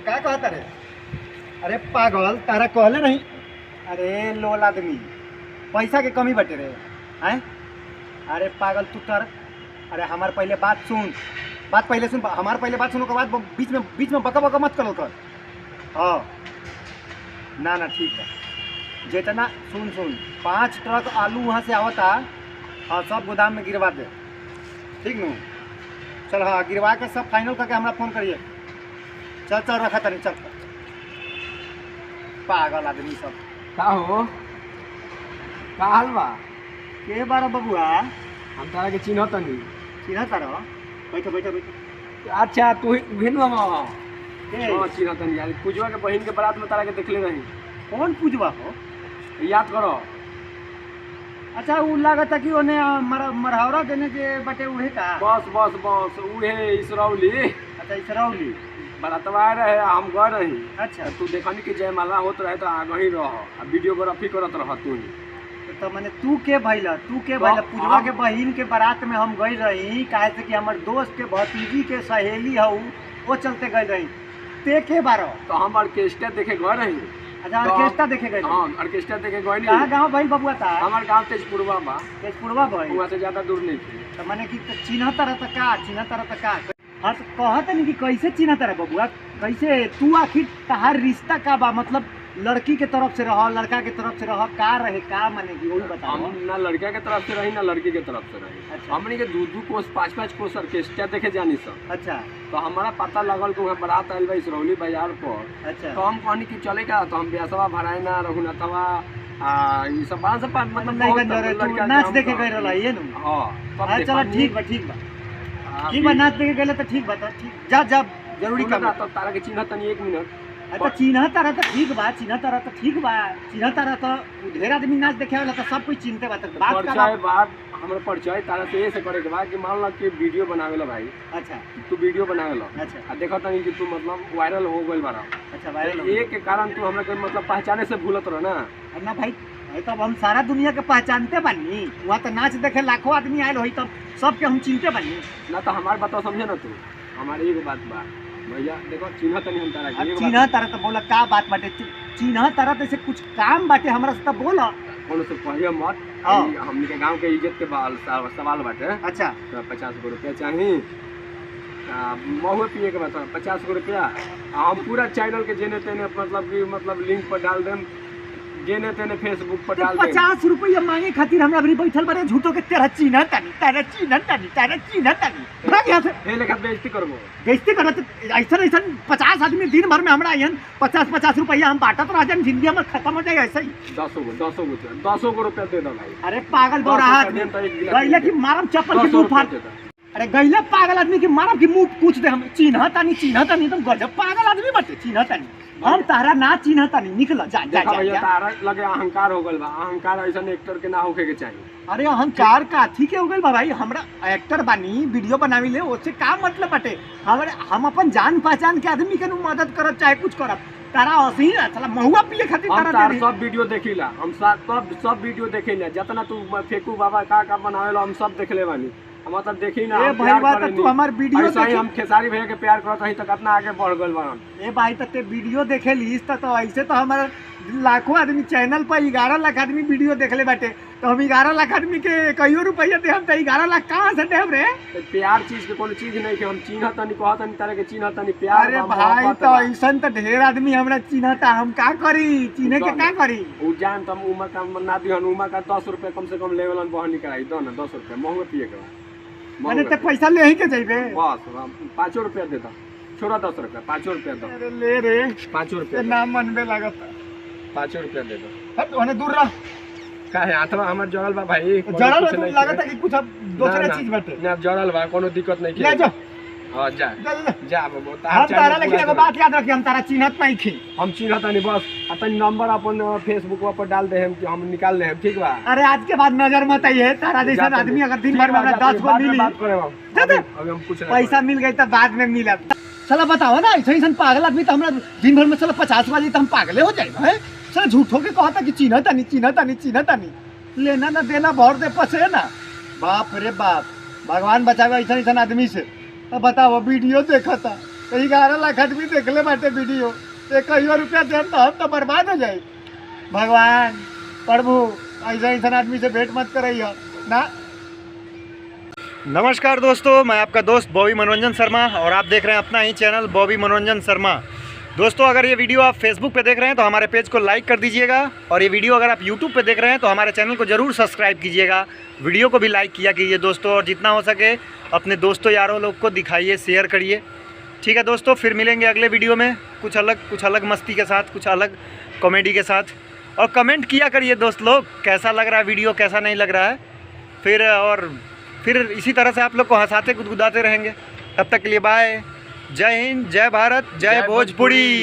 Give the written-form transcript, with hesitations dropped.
क्या कहता रे? अरे पागल, तारा कहले नहीं। अरे लोल आदमी, पैसा के कमी बटे रे हैं? अरे पागल तू तर। अरे हमार पहले बात सुन, हमार पहले बात सुनो के बाद बीच में बका बका मत करो कर। हाँ ना ना ठीक है, जितना सुन 5 ट्रक आलू वहाँ से आवता। हाँ सब गोदाम में गिरवा दे, ठीक न? चल हाँ गिरवा के सब फाइनल करके हमरा फोन करिए। चल चल रखा तनी, चल। पागल आदमी सब। का हो, का हाल बा? के बारा बबुआ? हम तारा के चिन्ह तनी। चिन्ह तारा? बैठो बैठो बैठो। अच्छा तू भिन मामा। के? हां चिन्ह तनी यार, पूजवा के बहिन के बारात में तारा के देखले रही। कौन पूजवा हो? याद करो। अच्छा उ लागता कि ओने मरहौरा देने के बटे उहे का? बस उहे इसरौली। अच्छा इसरौली बरातवा रहे, हम गए रही। अच्छा तू देखनी कि जयमाला होत रहे तो आगे ही रह, वीडियोग्राफी करत रह तू। तो मैंने तू के भइला पूजवा के बहिन के बारात में हम गई रही, काहे से कि हमर दोस्त के भतीजी के सहेली हऊ, वो चलते गई रही। ते के बारो? तो हम ऑर्केस्ट्रा देखे गए रही। अच्छा ऑर्केस्ट्रा देखे गए? हां ऑर्केस्ट्रा देखे गए नहीं। कहां गांव भाई बबुआ था? हमार गांव तेजपुरवा बा। तेजपुरवा भाई? वहां से ज्यादा दूर नहीं थी। तो मैंने कि चिन्ह तरह तक का हाँ तो कहत नहीं कि कैसे चिन्ह तरह बबुआ, कैसे तू आखिर तहार रिश्ता का बा? मतलब लड़की के तरफ से रह, लड़का के तरफ से रह, का रहे का माने कि वही बता। हम ना लड़का के तरफ से रही ना लड़की के तरफ से रही। अच्छा। हमने के 2 कोस 5 कोस ऑर्केस्ट्रा देखे जानी सब। अच्छा। तो हमारा पता लगल कि वहाँ बारात आयल बा इसरौली बाजार पर। अच्छा। तो हम कहनी कि चले का, तो हम ब्यासवा भराए ना रघुनाथवा ये सब बात सब मतलब तू नाच देखे गए रहला ये न? हां चलो ठीक बा नाच देखे गए तो ठीक बा। तो ठीक जा जरूरी काम। तो तारा के चिन्ह तनी 1 मिनट। अच्छा चिन्ह तारा तो ठीक बा, चिन्ह तारा तो ढेर आदमी नाच देखे वाला तो सब कुछ चिन्हते बा। बात हमरे परिचय तारा से ऐसे करे के बा कि मान लो कि वीडियो बनावेला भाई। अच्छा तू वीडियो बनावेला। अच्छा। आ देखो तनी कि तू मतलब वायरल हो गइल बारा। अच्छा वायरल एक के कारण तू हमरा के मतलब पहचाने से भूलत रह ना। ना भाई तब हम सारा दुनिया के पहचानते बानी। वहाँ तो नाच देखे लाखों आदमी आयल होई, तब सबके हम चिनते बानी ना। तो हमार बात समझे ना तू, हमारी एक बात बा भैया, देखो चिन्ह तनी हम तारा के। चिन्ह तारा तो बोला का बात बाटे? चिन्ह तारा तो से कुछ काम बाटे हमरा से तो बोला। कौन से कहिए मत। हमनी के गांव के इज्जत के सवाल बाटे। अच्छा। तो 50 गो रुपया चाहिए, महुए पिए के बता 50 गो रुपया। हम पूरा चैनल के जेने तेने मतलब लिंक पर डाल देम, जेने तेने फेसबुक पर डाल देम। 50 रुपया मांगे खातिर हमरा अभी बैठल बारे झूठो के तेरा चिन्ह तानी भाग यहाँ से। ए लेखा बेइज्जती करबो? बेइज्जती करत ऐसा 50 आदमी दिन भर में हमरा आयन 50 रुपया हम बांटत रह जान, जिंदगी हमर खत्म हो जाए ऐसे ही। 10 गो रुपया दे दो भाई। अरे पागल बौरा आदमी गइले की मारम चप्पल के मुंह फाड़। अरे गइले पागल आदमी की मारम की मुंह पूछ दे। हम चिन्ह तानी तुम गजब पागल आदमी बटे। चिन्ह तानी हम तारा ना चिन्ह तानी, निकल जा। तारा लगे अहंकार हो गइल बा। अहंकार ऐसा एक्टर के ना होखे के चाहिए। अरे अहंकार का ठीक है हो गइल बा भाई। हमरा एक्टर बानी, वीडियो बनावी ले, उससे का मतलब बटे? हम अपन जान पहचान के आदमी के मदद करब चाहे कुछ करब। तारा हसी ना साला महुआ पिए खातिर तारा दे। सब वीडियो देखिला हम, सब वीडियो देखिला। जितना तू फेकू बाबा का बनावेला हम सब देखले बानी। हम मतलब देखी ना। ए भाई बात तू हमार वीडियो देखी हम खेसारी भैया के प्यार करत हई त कितना आगे बढ़ गइल बान। ए भाई ते वीडियो देखे लीस तो ऐसे तो हमारा लाखों आदमी चैनल पर 11 लाख आदमी वीडियो देखले बाटे। तो हम 11 लाख आदमी के कईयो रुपया दे, हम तो 11 लाख कहाँ से देब रे? प्यार चीज के कोनो चीज नहीं के हम चिन्ह तनी कहत तनी तारे के चिन्ह तनी प्यार। अरे भाई तो ऐसन तो ढेर आदमी हमरा चिन्हता, हम का करी? चिन्हे के का करी? उ जान तुम उमा का ना दिहन, उमा का 10 रुपया कम से कम लेवलन बहनी कराई दो ना। 10 रुपया महुए पिए के। मैंने ते पैसा ले ही के जाइबे? बस 5 रुपया दे दो, छोड़ा 10 रुपया 5 रुपया दो। अरे ले रे 5 रुपया ना मनबे लागत। 5 रुपया दे दो। हट ओने दूर रह। का है हाथवा हमर जड़ल बा भाई। जड़ल तो लागत है कि कुछ दूसरा चीज बाटे ना। जड़ल बा कोनो दिक्कत नहीं। ले जा। हां जा बाबू। हम तारा लेकिन एगो बात याद रखी, हम तारा चिन्हत नहीं थी। हम चिन्हत नहीं बस। अपन नंबर अपन फेसबुक पर डाल दे हम कि हम निकाल ले हम, ठीक बा? अरे आज के बाद नजर मत आइए। तारा जैसा आदमी अगर दिन भर में हमरा 10 गो मिली अभी हम कुछ पैसा मिल गई तो बाद में मिलत। चलो बताओ ना, ऐसा पागल आदमी तो हमरा दिन भर में चलो 50 वाली तो हम पागले हो जाए। चलो झूठो के कहता कि चिन्हता नहीं लेना ना देना भर दे पसे ना। बाप रे बाप, भगवान बचावे ऐसा आदमी से। अब बताओ वीडियो देखा था 11 लाख आदमी देखले बाटे वीडियो, 1,000 रुपया दे तो हम तो बर्बाद हो जाए। भगवान प्रभु ऐसा इंसान आदमी से भेंट मत करइयो ना। नमस्कार दोस्तों, मैं आपका दोस्त बॉबी मनोरंजन शर्मा और आप देख रहे हैं अपना ही चैनल बॉबी मनोरंजन शर्मा। दोस्तों, अगर ये वीडियो आप फेसबुक पे देख रहे हैं तो हमारे पेज को लाइक कर दीजिएगा, और ये वीडियो अगर आप यूट्यूब पे देख रहे हैं तो हमारे चैनल को ज़रूर सब्सक्राइब कीजिएगा। वीडियो को भी लाइक किया कीजिए दोस्तों, और जितना हो सके अपने दोस्तों यारों लोग को दिखाइए, शेयर करिए। ठीक है दोस्तों, फिर मिलेंगे अगले वीडियो में कुछ अलग मस्ती के साथ, कुछ अलग कॉमेडी के साथ। और कमेंट किया करिए दोस्त लोग, कैसा लग रहा है वीडियो, कैसा नहीं लग रहा है। फिर इसी तरह से आप लोग को हंसाते गुदगुदाते रहेंगे। तब तक के लिए बाय। जय हिंद, जय भारत, जय भोजपुरी।